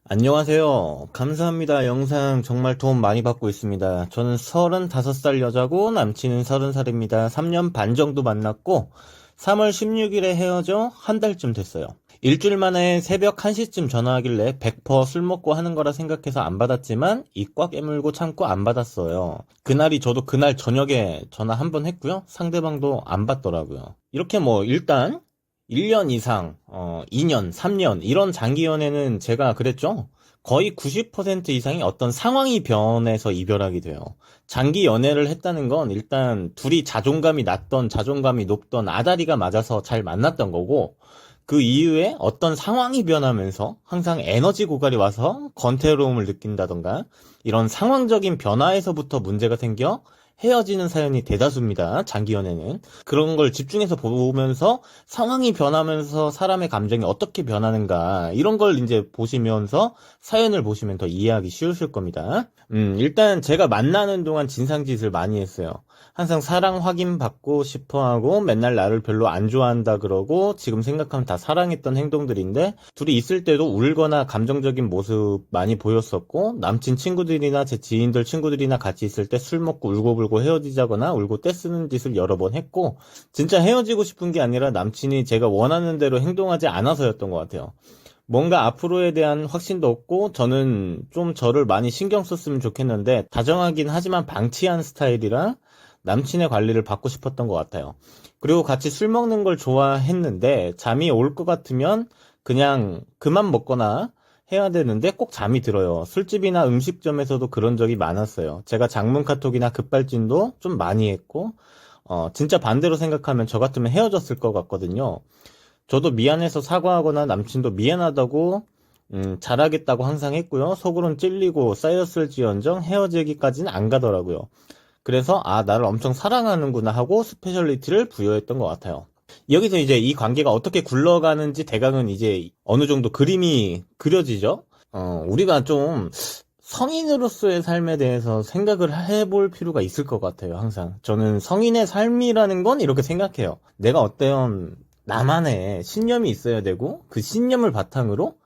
안녕하세요. 감사합니다. 영상 정말 도움 많이 받고 있습니다. 저는 35살 여자고 남친은 30살입니다. 3년 반 정도 만났고 3월 16일에 헤어져 한 달쯤 됐어요. 일주일 만에 새벽 1시쯤 전화하길래 100% 술 먹고 하는 거라 생각해서 안 받았지만 입 꽉 깨물고 참고 안 받았어요. 그날이 저도 그날 저녁에 전화 한 번 했고요. 상대방도 안 받더라고요. 이렇게 일단 1년 이상, 2년, 3년, 이런 장기 연애는 제가 그랬죠? 거의 90% 이상이 어떤 상황이 변해서 이별하게 돼요. 장기 연애를 했다는 건 일단 둘이 자존감이 낮던, 자존감이 높던 아다리가 맞아서 잘 만났던 거고, 그 이후에 어떤 상황이 변하면서 항상 에너지 고갈이 와서 권태로움을 느낀다던가, 이런 상황적인 변화에서부터 문제가 생겨 헤어지는 사연이 대다수입니다. 장기 연애는. 그런 걸 집중해서 보면서 상황이 변하면서 사람의 감정이 어떻게 변하는가 이런 걸 이제 보시면서 사연을 보시면 더 이해하기 쉬우실 겁니다. 일단 제가 만나는 동안 진상짓을 많이 했어요. 항상 사랑 확인받고 싶어 하고 맨날 나를 별로 안 좋아한다 그러고 지금 생각하면 다 사랑했던 행동들인데 둘이 있을 때도 울거나 감정적인 모습 많이 보였었고 남친 친구들이나 제 지인들 친구들이나 같이 있을 때 술 먹고 울고불고 헤어지자거나 울고 떼쓰는 짓을 여러 번 했고 진짜 헤어지고 싶은 게 아니라 남친이 제가 원하는 대로 행동하지 않아서였던 것 같아요. 뭔가 앞으로에 대한 확신도 없고 저는 좀 저를 많이 신경 썼으면 좋겠는데 다정하긴 하지만 방치한 스타일이라 남친의 관리를 받고 싶었던 것 같아요. 그리고 같이 술 먹는 걸 좋아했는데 잠이 올 것 같으면 그냥 그만 먹거나 해야 되는데 꼭 잠이 들어요. 술집이나 음식점에서도 그런 적이 많았어요. 제가 장문 카톡이나 급발진도 좀 많이 했고 진짜 반대로 생각하면 저 같으면 헤어졌을 것 같거든요. 저도 미안해서 사과하거나 남친도 미안하다고 잘하겠다고 항상 했고요. 속으론 찔리고 쌓였을지언정 헤어지기까지는 안 가더라고요. 그래서 나를 엄청 사랑하는구나 하고 스페셜리티를 부여했던 것 같아요. 여기서 이제 이 관계가 어떻게 굴러가는지 대강은 이제 어느 정도 그림이 그려지죠. 우리가 좀 성인으로서의 삶에 대해서 생각을 해볼 필요가 있을 것 같아요. 항상 저는 성인의 삶이라는 건 이렇게 생각해요. 내가 어떤 나만의 신념이 있어야 되고 그 신념을 바탕으로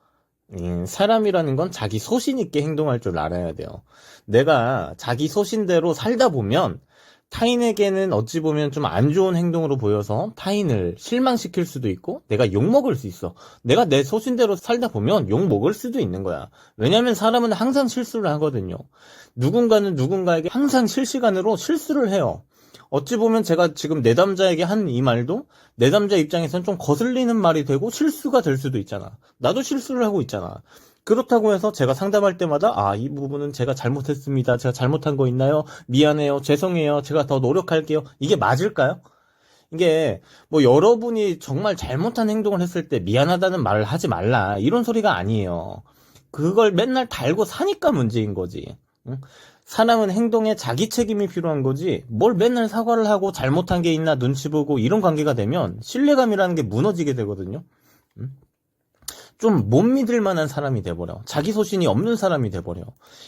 사람이라는 건 자기 소신 있게 행동할 줄 알아야 돼요. 내가 자기 소신대로 살다 보면 타인에게는 어찌 보면 좀 안 좋은 행동으로 보여서 타인을 실망시킬 수도 있고 내가 욕먹을 수 있어. 내가 내 소신대로 살다 보면 욕먹을 수도 있는 거야. 왜냐면 사람은 항상 실수를 하거든요. 누군가는 누군가에게 항상 실시간으로 실수를 해요. 어찌 보면 제가 지금 내담자에게 한 이 말도 내담자 입장에선 좀 거슬리는 말이 되고 실수가 될 수도 있잖아. 나도 실수를 하고 있잖아. 그렇다고 해서 제가 상담할 때마다 이 부분은 제가 잘못했습니다. 제가 잘못한 거 있나요? 미안해요. 죄송해요. 제가 더 노력할게요. 이게 맞을까요? 이게 여러분이 정말 잘못한 행동을 했을 때 미안하다는 말을 하지 말라. 이런 소리가 아니에요. 그걸 맨날 달고 사니까 문제인 거지. 응? 사람은 행동에 자기 책임이 필요한 거지 뭘 맨날 사과를 하고 잘못한 게 있나 눈치 보고 이런 관계가 되면 신뢰감이라는 게 무너지게 되거든요. 응? 좀 못 믿을 만한 사람이 돼버려. 자기 소신이 없는 사람이 돼버려.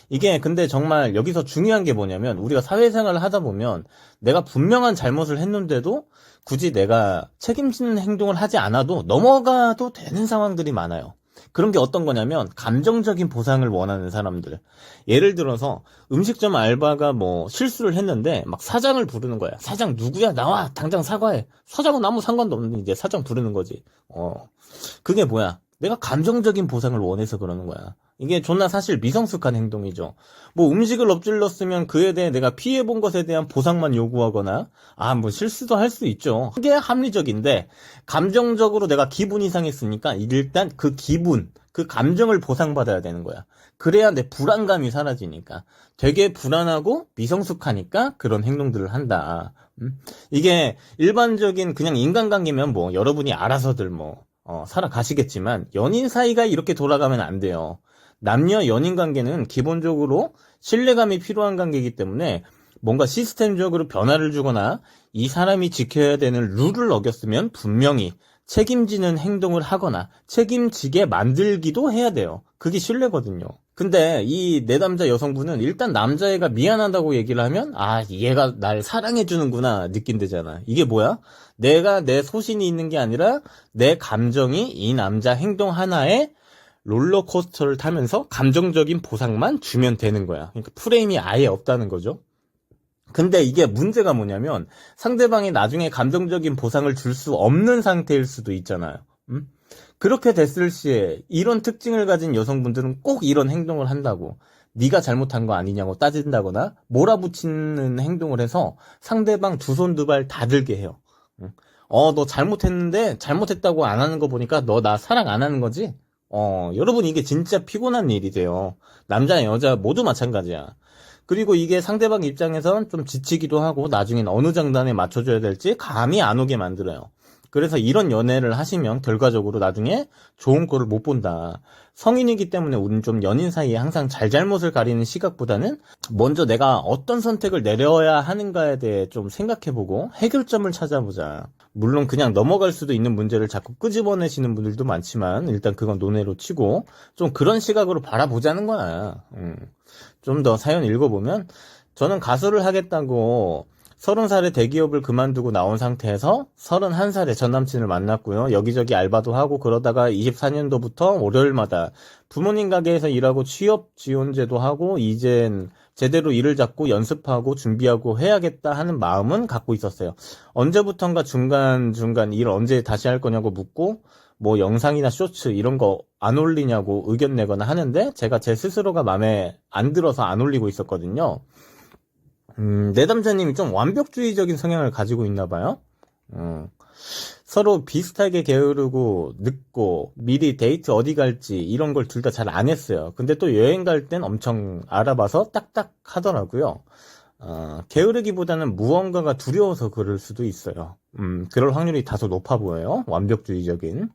이게 근데 정말 여기서 중요한 게 뭐냐면 우리가 사회생활을 하다 보면 내가 분명한 잘못을 했는데도 굳이 내가 책임지는 행동을 하지 않아도 넘어가도 되는 상황들이 많아요. 그런 게 어떤 거냐면 감정적인 보상을 원하는 사람들. 예를 들어서 음식점 알바가 실수를 했는데 막 사장을 부르는 거야. 사장 누구야? 나와. 당장 사과해. 사장은 아무 상관도 없는데 이제 사장 부르는 거지. 그게 뭐야? 내가 감정적인 보상을 원해서 그러는 거야. 이게 존나 사실 미성숙한 행동이죠. 음식을 엎질렀으면 그에 대해 내가 피해본 것에 대한 보상만 요구하거나, 실수도 할 수 있죠. 그게 합리적인데, 감정적으로 내가 기분 이상했으니까, 일단 그 기분, 그 감정을 보상받아야 되는 거야. 그래야 내 불안감이 사라지니까. 되게 불안하고 미성숙하니까 그런 행동들을 한다. 이게 일반적인 그냥 인간관계면 여러분이 알아서들 살아가시겠지만 연인 사이가 이렇게 돌아가면 안 돼요. 남녀 연인 관계는 기본적으로 신뢰감이 필요한 관계이기 때문에 뭔가 시스템적으로 변화를 주거나 이 사람이 지켜야 되는 룰을 어겼으면 분명히 책임지는 행동을 하거나 책임지게 만들기도 해야 돼요. 그게 신뢰거든요. 근데 이 내담자 여성분은 일단 남자애가 미안하다고 얘기를 하면 얘가 날 사랑해주는구나 느낀대잖아. 이게 뭐야? 내가 내 소신이 있는 게 아니라 내 감정이 이 남자 행동 하나에 롤러코스터를 타면서 감정적인 보상만 주면 되는 거야. 그러니까 프레임이 아예 없다는 거죠. 근데 이게 문제가 뭐냐면 상대방이 나중에 감정적인 보상을 줄 수 없는 상태일 수도 있잖아요. 그렇게 됐을 시에 이런 특징을 가진 여성분들은 꼭 이런 행동을 한다고, 네가 잘못한 거 아니냐고 따진다거나 몰아붙이는 행동을 해서 상대방 두 손 두 발 다 들게 해요. 너 잘못했는데 잘못했다고 안 하는 거 보니까 너 나 사랑 안 하는 거지? 여러분, 이게 진짜 피곤한 일이 돼요. 남자 여자 모두 마찬가지야. 그리고 이게 상대방 입장에선 좀 지치기도 하고 나중엔 어느 장단에 맞춰줘야 될지 감이 안 오게 만들어요. 그래서 이런 연애를 하시면 결과적으로 나중에 좋은 꼴을 못 본다. 성인이기 때문에 우린 좀 연인 사이에 항상 잘잘못을 가리는 시각보다는 먼저 내가 어떤 선택을 내려야 하는가에 대해 좀 생각해보고 해결점을 찾아보자. 물론 그냥 넘어갈 수도 있는 문제를 자꾸 끄집어내시는 분들도 많지만 일단 그건 논외로 치고 좀 그런 시각으로 바라보자는 거야. 좀 더 사연 읽어보면, 저는 가수를 하겠다고 30살에 대기업을 그만두고 나온 상태에서 31살에 전 남친을 만났고요. 여기저기 알바도 하고 그러다가 24년도부터 월요일마다 부모님 가게에서 일하고 취업 지원제도 하고 이젠 제대로 일을 잡고 연습하고 준비하고 해야겠다 하는 마음은 갖고 있었어요. 언제부턴가 중간중간 일 언제 다시 할 거냐고 묻고 뭐 영상이나 쇼츠 이런 거 안 올리냐고 의견 내거나 하는데 제가 제 스스로가 마음에 안 들어서 안 올리고 있었거든요. 내담자님이 좀 완벽주의적인 성향을 가지고 있나 봐요. 서로 비슷하게 게으르고 늦고 미리 데이트 어디 갈지 이런 걸 둘 다 잘 안 했어요. 근데 또 여행 갈 땐 엄청 알아봐서 딱딱 하더라고요. 게으르기보다는 무언가가 두려워서 그럴 수도 있어요. 그럴 확률이 다소 높아 보여요. 완벽주의적인.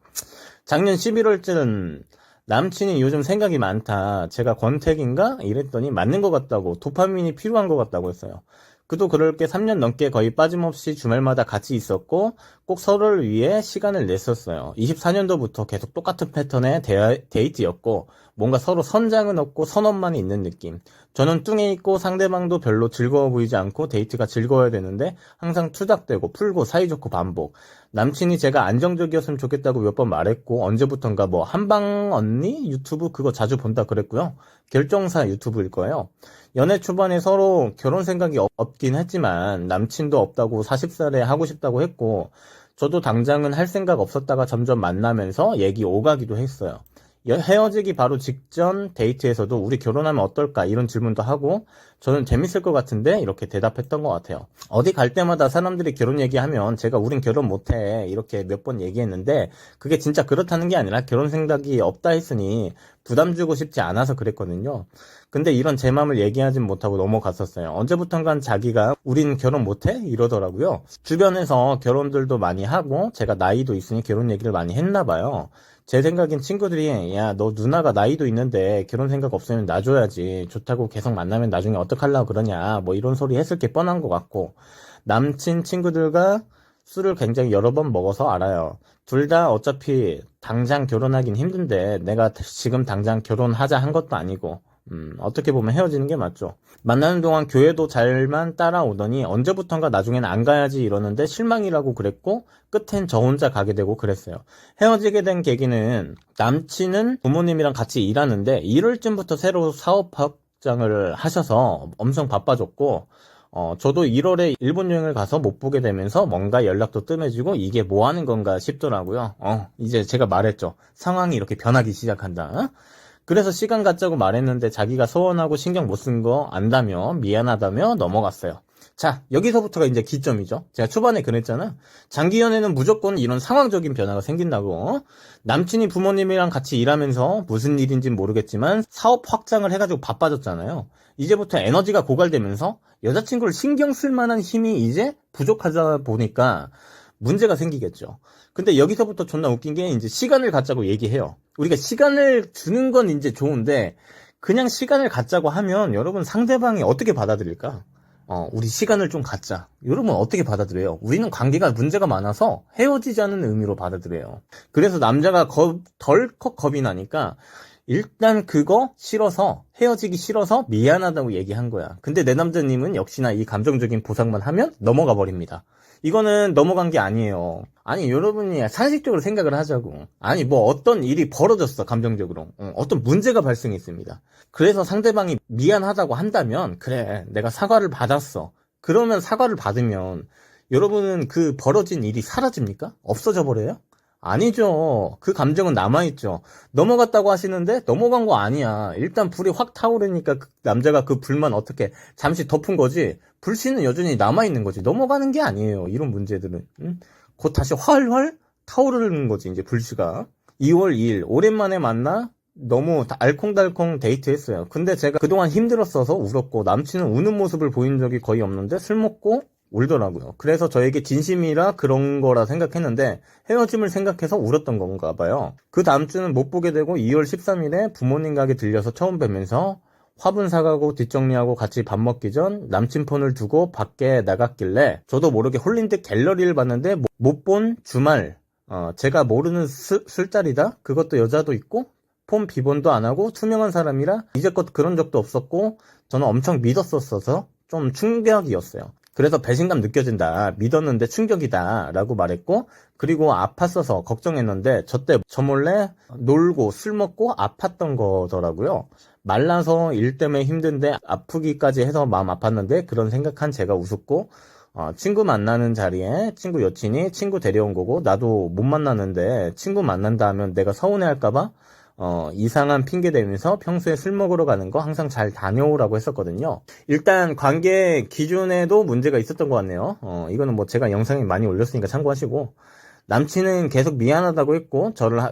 작년 11월쯤 남친이 요즘 생각이 많다, 제가 권태기인가? 이랬더니 맞는 것 같다고, 도파민이 필요한 것 같다고 했어요. 그도 그럴 게 3년 넘게 거의 빠짐없이 주말마다 같이 있었고 꼭 서로를 위해 시간을 냈었어요. 24년도부터 계속 똑같은 패턴의 데이트였고 뭔가 서로 선장은 없고 선언만 있는 느낌. 저는 뚱에 있고 상대방도 별로 즐거워 보이지 않고 데이트가 즐거워야 되는데 항상 투닥대고 풀고 사이좋고 반복. 남친이 제가 안정적이었으면 좋겠다고 몇 번 말했고 언제부턴가 뭐 한방 언니 유튜브 그거 자주 본다 그랬고요. 결정사 유튜브일 거예요. 연애 초반에 서로 결혼 생각이 없긴 했지만 남친도 없다고 40살에 하고 싶다고 했고 저도 당장은 할 생각 없었다가 점점 만나면서 얘기 오가기도 했어요. 헤어지기 바로 직전 데이트에서도 우리 결혼하면 어떨까 이런 질문도 하고 저는 재밌을 것 같은데 이렇게 대답했던 것 같아요. 어디 갈 때마다 사람들이 결혼 얘기하면 제가 우린 결혼 못해 이렇게 몇 번 얘기했는데 그게 진짜 그렇다는 게 아니라 결혼 생각이 없다 했으니 부담 주고 싶지 않아서 그랬거든요. 근데 이런 제 마음을 얘기하진 못하고 넘어갔었어요. 언제부턴간 자기가 우린 결혼 못해? 이러더라고요. 주변에서 결혼들도 많이 하고 제가 나이도 있으니 결혼 얘기를 많이 했나 봐요. 제 생각엔 친구들이 야 너 누나가 나이도 있는데 결혼 생각 없으면 놔줘야지, 좋다고 계속 만나면 나중에 어떡하려고 그러냐 뭐 이런 소리 했을 게 뻔한 것 같고 남친 친구들과 술을 굉장히 여러 번 먹어서 알아요. 둘 다 어차피 당장 결혼하긴 힘든데 내가 지금 당장 결혼하자 한 것도 아니고 어떻게 보면 헤어지는 게 맞죠. 만나는 동안 교회도 잘만 따라오더니 언제부턴가 나중에는 안 가야지 이러는데 실망이라고 그랬고 끝엔 저 혼자 가게 되고 그랬어요. 헤어지게 된 계기는 남친은 부모님이랑 같이 일하는데 1월쯤부터 새로 사업 확장을 하셔서 엄청 바빠졌고 저도 1월에 일본 여행을 가서 못 보게 되면서 뭔가 연락도 뜸해지고 이게 뭐 하는 건가 싶더라고요. 이제 제가 말했죠. 상황이 이렇게 변하기 시작한다. 그래서 시간 갖자고 말했는데 자기가 서운하고 신경 못 쓴 거 안다며 미안하다며 넘어갔어요. 자, 여기서부터가 이제 기점이죠. 제가 초반에 그랬잖아. 장기 연애는 무조건 이런 상황적인 변화가 생긴다고. 남친이 부모님이랑 같이 일하면서 무슨 일인지는 모르겠지만 사업 확장을 해가지고 바빠졌잖아요. 이제부터 에너지가 고갈되면서 여자친구를 신경 쓸 만한 힘이 이제 부족하다 보니까 문제가 생기겠죠. 근데 여기서부터 존나 웃긴 게 이제 시간을 갖자고 얘기해요. 우리가 시간을 주는 건 이제 좋은데 그냥 시간을 갖자고 하면 여러분 상대방이 어떻게 받아들일까? 우리 시간을 좀 갖자. 여러분 어떻게 받아들여요? 우리는 관계가 문제가 많아서 헤어지자는 의미로 받아들여요. 그래서 남자가 덜컥 겁이 나니까 일단 그거 싫어서 헤어지기 싫어서 미안하다고 얘기한 거야. 근데 내 남자님은 역시나 이 감정적인 보상만 하면 넘어가 버립니다. 이거는 넘어간 게 아니에요. 아니, 여러분이 상식적으로 생각을 하자고. 아니, 뭐 어떤 일이 벌어졌어, 감정적으로. 어떤 문제가 발생했습니다. 그래서 상대방이 미안하다고 한다면, 그래, 내가 사과를 받았어. 그러면 사과를 받으면, 여러분은 그 벌어진 일이 사라집니까? 없어져 버려요? 아니죠. 그 감정은 남아있죠. 넘어갔다고 하시는데 넘어간 거 아니야. 일단 불이 확 타오르니까 그 남자가 그 불만 어떻게 잠시 덮은 거지. 불씨는 여전히 남아있는 거지. 넘어가는 게 아니에요. 이런 문제들은. 응? 곧 다시 활활 타오르는 거지. 이제 불씨가. 2월 2일 오랜만에 만나 너무 알콩달콩 데이트했어요. 근데 제가 그동안 힘들었어서 울었고 남친은 우는 모습을 보인 적이 거의 없는데 술 먹고 울더라고요. 그래서 저에게 진심이라 그런 거라 생각했는데 헤어짐을 생각해서 울었던 건가 봐요. 그 다음 주는 못 보게 되고 2월 13일에 부모님 가게 들려서 처음 뵈면서 화분 사가고 뒷정리하고 같이 밥 먹기 전 남친 폰을 두고 밖에 나갔길래 저도 모르게 홀린 듯 갤러리를 봤는데 못 본 주말 제가 모르는 술자리다? 그것도 여자도 있고 폰 비번도 안 하고 투명한 사람이라 이제껏 그런 적도 없었고 저는 엄청 믿었었어서 좀 충격이었어요. 그래서 배신감 느껴진다. 믿었는데 충격이다. 라고 말했고 그리고 아팠어서 걱정했는데 저 몰래 놀고 술 먹고 아팠던 거더라고요. 말라서 일 때문에 힘든데 아프기까지 해서 마음 아팠는데 그런 생각한 제가 우습고 친구 만나는 자리에 친구 여친이 친구 데려온 거고 나도 못 만나는데 친구 만난다 하면 내가 서운해할까봐 이상한 핑계 대면서 평소에 술 먹으러 가는 거 항상 잘 다녀오라고 했었거든요. 일단 관계 기준에도 문제가 있었던 것 같네요. 이거는 뭐 제가 영상에 많이 올렸으니까 참고하시고 남친은 계속 미안하다고 했고 저를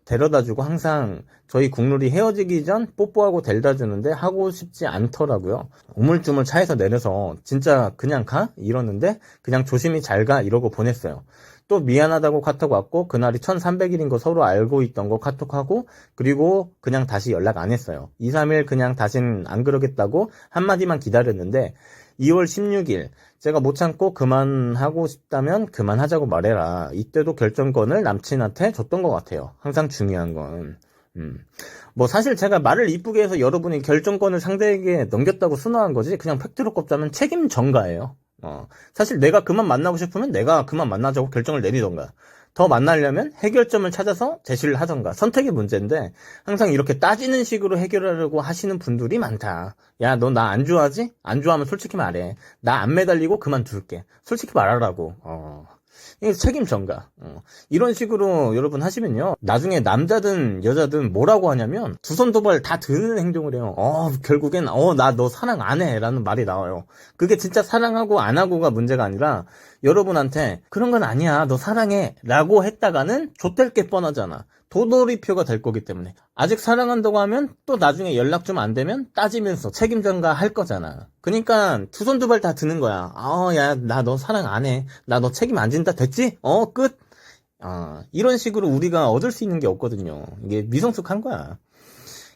데려다주고 항상 저희 국룰이 헤어지기 전 뽀뽀하고 데려다주는데 하고 싶지 않더라고요. 우물쭈물 차에서 내려서 진짜 그냥 가? 이러는데 그냥 조심히 잘 가 이러고 보냈어요. 또 미안하다고 카톡 왔고 그날이 1300일인 거 서로 알고 있던 거 카톡하고 그리고 그냥 다시 연락 안 했어요. 2, 3일 그냥 다신 안 그러겠다고 한마디만 기다렸는데 2월 16일 제가 못 참고 그만하고 싶다면 그만하자고 말해라. 이때도 결정권을 남친한테 줬던 것 같아요. 항상 중요한 건. 뭐 사실 제가 말을 이쁘게 해서 여러분이 결정권을 상대에게 넘겼다고 순화한 거지 그냥 팩트로 꼽자면 책임 전가예요. 사실 내가 그만 만나고 싶으면 내가 그만 만나자고 결정을 내리던가 더 만나려면 해결점을 찾아서 제시를 하던가 선택의 문제인데 항상 이렇게 따지는 식으로 해결하려고 하시는 분들이 많다. 야, 너 나 안 좋아하지? 안 좋아하면 솔직히 말해. 나 안 매달리고 그만둘게. 솔직히 말하라고. 이게 책임 전가. 이런 식으로 여러분 하시면요. 나중에 남자든 여자든 뭐라고 하냐면 두 손 두 발 다 드는 행동을 해요. 결국엔 나 너 사랑 안 해. 라는 말이 나와요. 그게 진짜 사랑하고 안 하고가 문제가 아니라 여러분한테 그런 건 아니야. 너 사랑해. 라고 했다가는 좆될 게 뻔하잖아. 도돌이표가 될 거기 때문에 아직 사랑한다고 하면 또 나중에 연락 좀 안 되면 따지면서 책임 전가 할 거잖아. 그러니까 두 손 두 발 다 드는 거야. 야, 나 너 사랑 안 해. 나 너 책임 안 진다. 됐지? 끝. 이런 식으로 우리가 얻을 수 있는 게 없거든요. 이게 미성숙한 거야.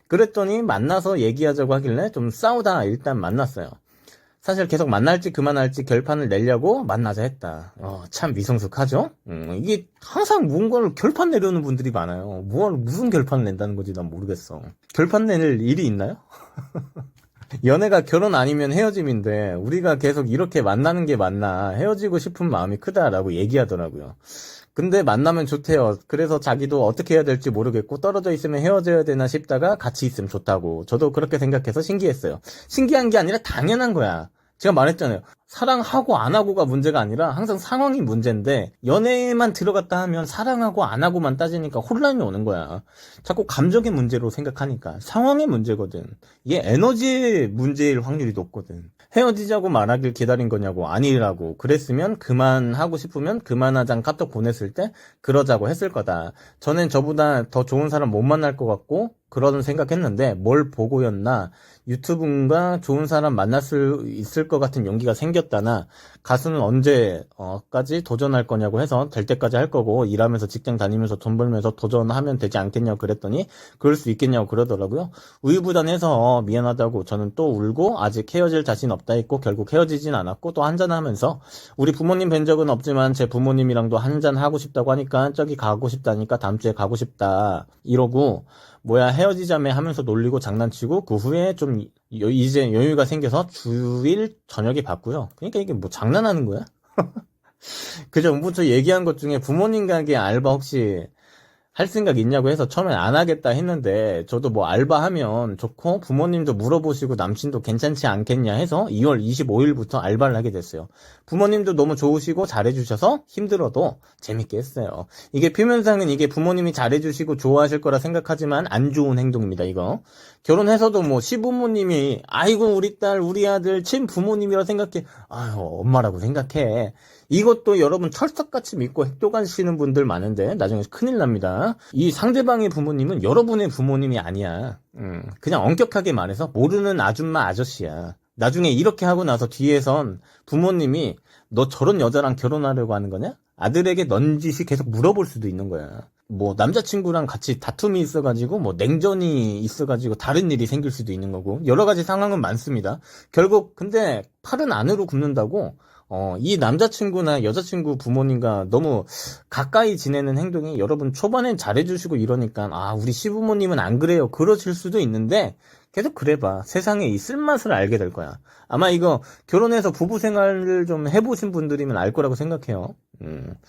그랬더니 만나서 얘기하자고 하길래 좀 싸우다 일단 만났어요. 사실 계속 만날지 그만할지 결판을 내려고 만나자 했다. 참 미성숙하죠? 이게 항상 무언가를 결판 내려는 분들이 많아요. 무슨 결판을 낸다는 건지 난 모르겠어. 결판 낼 일이 있나요? 연애가 결혼 아니면 헤어짐인데 우리가 계속 이렇게 만나는 게 맞나 헤어지고 싶은 마음이 크다라고 얘기하더라고요. 근데 만나면 좋대요. 그래서 자기도 어떻게 해야 될지 모르겠고 떨어져 있으면 헤어져야 되나 싶다가 같이 있으면 좋다고. 저도 그렇게 생각해서 신기했어요. 신기한 게 아니라 당연한 거야. 제가 말했잖아요. 사랑하고 안 하고가 문제가 아니라 항상 상황이 문제인데 연애에만 들어갔다 하면 사랑하고 안 하고만 따지니까 혼란이 오는 거야. 자꾸 감정의 문제로 생각하니까 상황의 문제거든. 이게 에너지의 문제일 확률이 높거든. 헤어지자고 말하길 기다린 거냐고 아니라고 그랬으면 그만하고 싶으면 그만하자는 카톡 보냈을 때 그러자고 했을 거다. 저는 저보다 더 좋은 사람 못 만날 것 같고 그런 생각했는데 뭘 보고였나 유튜브인가 좋은 사람 만날 수 있을 것 같은 용기가 생겼다나 가수는 언제까지 도전할 거냐고 해서 될 때까지 할 거고 일하면서 직장 다니면서 돈 벌면서 도전하면 되지 않겠냐고 그랬더니 그럴 수 있겠냐고 그러더라고요. 우유부단해서 미안하다고 저는 또 울고 아직 헤어질 자신 없다 했고 결국 헤어지진 않았고 또 한잔하면서 우리 부모님 뵌 적은 없지만 제 부모님이랑도 한잔 하고 싶다고 하니까 저기 가고 싶다니까 다음 주에 가고 싶다 이러고 헤어지자며 하면서 놀리고 장난치고 그 후에 좀 이제 여유가 생겨서 주일 저녁에 봤고요. 그러니까 이게 뭐 장난하는 거야? 그 전부터 얘기한 것 중에 부모님 가게 알바 혹시 할 생각 있냐고 해서 처음엔 안 하겠다 했는데 저도 뭐 알바하면 좋고 부모님도 물어보시고 남친도 괜찮지 않겠냐 해서 2월 25일부터 알바를 하게 됐어요. 부모님도 너무 좋으시고 잘해주셔서 힘들어도 재밌게 했어요. 이게 표면상은 이게 부모님이 잘해주시고 좋아하실 거라 생각하지만 안 좋은 행동입니다, 이거. 결혼해서도 뭐 시부모님이 아이고 우리 딸 우리 아들 친부모님이라 생각해. 아유 엄마라고 생각해. 이것도 여러분 철석같이 믿고 행동하시는 분들 많은데 나중에 큰일 납니다. 이 상대방의 부모님은 여러분의 부모님이 아니야. 그냥 엄격하게 말해서 모르는 아줌마 아저씨야. 나중에 이렇게 하고 나서 뒤에선 부모님이 너 저런 여자랑 결혼하려고 하는 거냐? 아들에게 넌지시 계속 물어볼 수도 있는 거야. 뭐 남자친구랑 같이 다툼이 있어가지고 뭐 냉전이 있어가지고 다른 일이 생길 수도 있는 거고 여러 가지 상황은 많습니다. 결국 근데 팔은 안으로 굽는다고 이 남자친구나 여자친구 부모님과 너무 가까이 지내는 행동이 여러분 초반엔 잘해주시고 이러니까 아 우리 시부모님은 안 그래요 그러실 수도 있는데 계속 그래봐 세상에 이 쓸맛을 알게 될 거야. 아마 이거 결혼해서 부부 생활을 좀 해보신 분들이면 알 거라고 생각해요.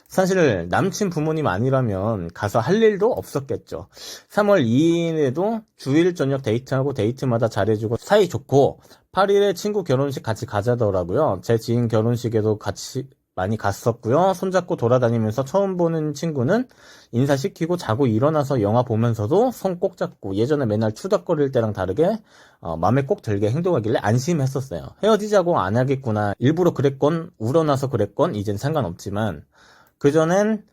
사실 남친 부모님 아니라면 가서 할 일도 없었겠죠. 3월 2일에도 주일 저녁 데이트하고 데이트마다 잘해주고 사이 좋고 8일에 친구 결혼식 같이 가자더라고요. 제 지인 결혼식에도 같이 많이 갔었고요. 손잡고 돌아다니면서 처음 보는 친구는 인사시키고 자고 일어나서 영화 보면서도 손 꼭 잡고 예전에 맨날 추닥거릴 때랑 다르게 마음에 꼭 들게 행동하길래 안심했었어요. 헤어지자고 안 하겠구나. 일부러 그랬건 우러나서 그랬건 이젠 상관없지만 그전엔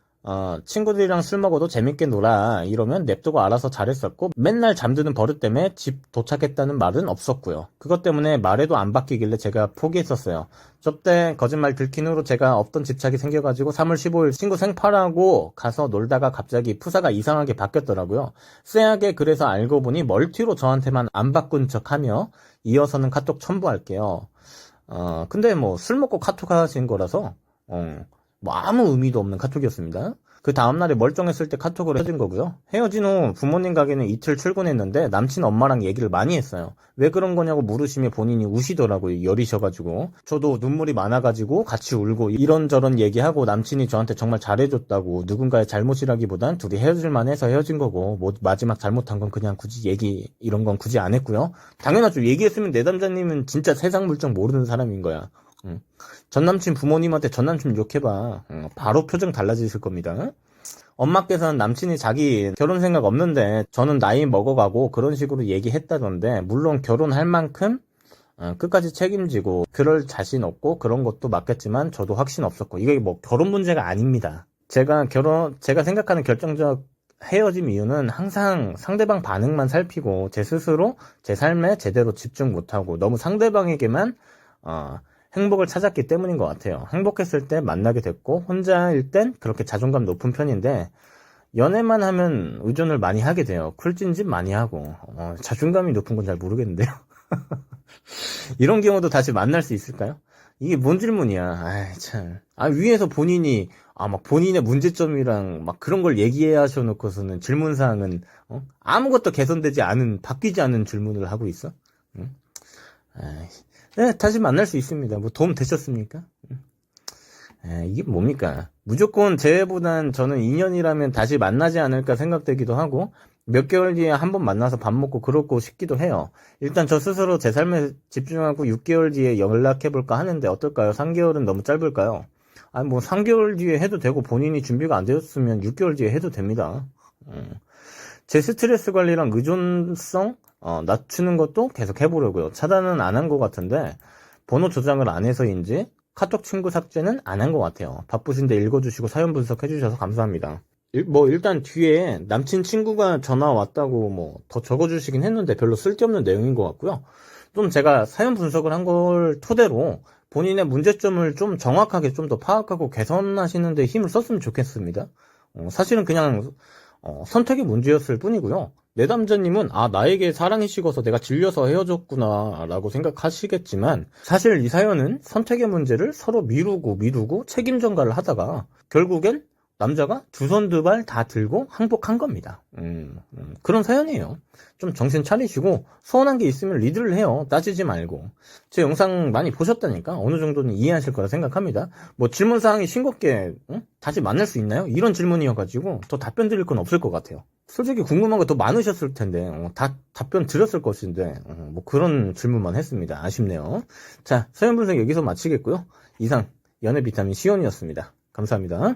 친구들이랑 술 먹어도 재밌게 놀아 이러면 냅두고 알아서 잘했었고 맨날 잠드는 버릇 때문에 집 도착했다는 말은 없었고요. 그것 때문에 말해도 안 바뀌길래 제가 포기했었어요. 저때 거짓말 들킨 후로 제가 없던 집착이 생겨가지고 3월 15일 친구 생파라고 가서 놀다가 갑자기 푸사가 이상하게 바뀌었더라고요. 쎄하게 그래서 알고 보니 멀티로 저한테만 안 바꾼 척하며 이어서는 카톡 첨부할게요. 근데 뭐 술 먹고 카톡 하신 거라서 뭐 아무 의미도 없는 카톡이었습니다. 그 다음날에 멀쩡했을 때 카톡으로 헤어진 거고요. 헤어진 후 부모님 가게는 이틀 출근했는데 남친 엄마랑 얘기를 많이 했어요. 왜 그런 거냐고 물으시며 본인이 우시더라고요. 열이셔가지고. 저도 눈물이 많아가지고 같이 울고 이런저런 얘기하고 남친이 저한테 정말 잘해줬다고 누군가의 잘못이라기보단 둘이 헤어질만 해서 헤어진 거고 뭐 마지막 잘못한 건 그냥 굳이 얘기 이런 건 굳이 안 했고요. 당연하죠. 얘기했으면 내 남자님은 진짜 세상 물정 모르는 사람인 거야. 전남친 부모님한테 전남친 욕해봐. 바로 표정 달라지실 겁니다. 엄마께서는 남친이 자기 결혼 생각 없는데 저는 나이 먹어가고 그런 식으로 얘기했다던데 물론 결혼할 만큼 끝까지 책임지고 그럴 자신 없고 그런 것도 맞겠지만 저도 확신 없었고 이게 뭐 결혼 문제가 아닙니다. 제가 생각하는 결정적 헤어짐 이유는 항상 상대방 반응만 살피고 제 스스로 제 삶에 제대로 집중 못하고 너무 상대방에게만 행복을 찾았기 때문인 것 같아요. 행복했을 때 만나게 됐고 혼자일 땐 그렇게 자존감 높은 편인데 연애만 하면 의존을 많이 하게 돼요. 쿨진짓 많이 하고 자존감이 높은 건 잘 모르겠는데요. 이런 경우도 다시 만날 수 있을까요? 이게 뭔 질문이야. 아이 참. 위에서 본인이 막 본인의 문제점이랑 막 그런 걸 얘기해 하셔놓고서는 질문사항은 아무것도 개선되지 않은 바뀌지 않은 질문을 하고 있어? 응? 네, 다시 만날 수 있습니다. 뭐 도움 되셨습니까? 이게 뭡니까? 무조건 쟤보단 저는 2년이라면 다시 만나지 않을까 생각되기도 하고 몇 개월 뒤에 한번 만나서 밥 먹고 그러고 싶기도 해요. 일단 저 스스로 제 삶에 집중하고 6개월 뒤에 연락해볼까 하는데 어떨까요? 3개월은 너무 짧을까요? 뭐 3개월 뒤에 해도 되고 본인이 준비가 안 되었으면 6개월 뒤에 해도 됩니다. 제 스트레스 관리랑 의존성 낮추는 것도 계속 해보려고요. 차단은 안 한 것 같은데 번호 저장을 안 해서인지 카톡 친구 삭제는 안 한 것 같아요. 바쁘신데 읽어주시고 사연 분석해주셔서 감사합니다. 일단 뒤에 남친 친구가 전화 왔다고 뭐 더 적어주시긴 했는데 별로 쓸데없는 내용인 것 같고요. 좀 제가 사연 분석을 한 걸 토대로 본인의 문제점을 좀 정확하게 좀 더 파악하고 개선하시는 데 힘을 썼으면 좋겠습니다. 사실은 그냥 선택의 문제였을 뿐이고요. 내 남자님은 나에게 사랑이 식어서 내가 질려서 헤어졌구나 라고 생각하시겠지만 사실 이 사연은 선택의 문제를 서로 미루고 책임 전가를 하다가 결국엔 남자가 두 손 두 발 다 들고 항복한 겁니다. 그런 사연이에요. 좀 정신 차리시고 서운한 게 있으면 리드를 해요. 따지지 말고. 제 영상 많이 보셨다니까 어느 정도는 이해하실 거라 생각합니다. 뭐 질문사항이 싱겁게 다시 만날 수 있나요? 이런 질문이어가지고 더 답변 드릴 건 없을 것 같아요. 솔직히 궁금한 거 더 많으셨을 텐데 다 답변 드렸을 것인데 뭐 그런 질문만 했습니다. 아쉽네요. 자, 서현 분석 여기서 마치겠고요. 이상 연애 비타민 시온이었습니다. 감사합니다.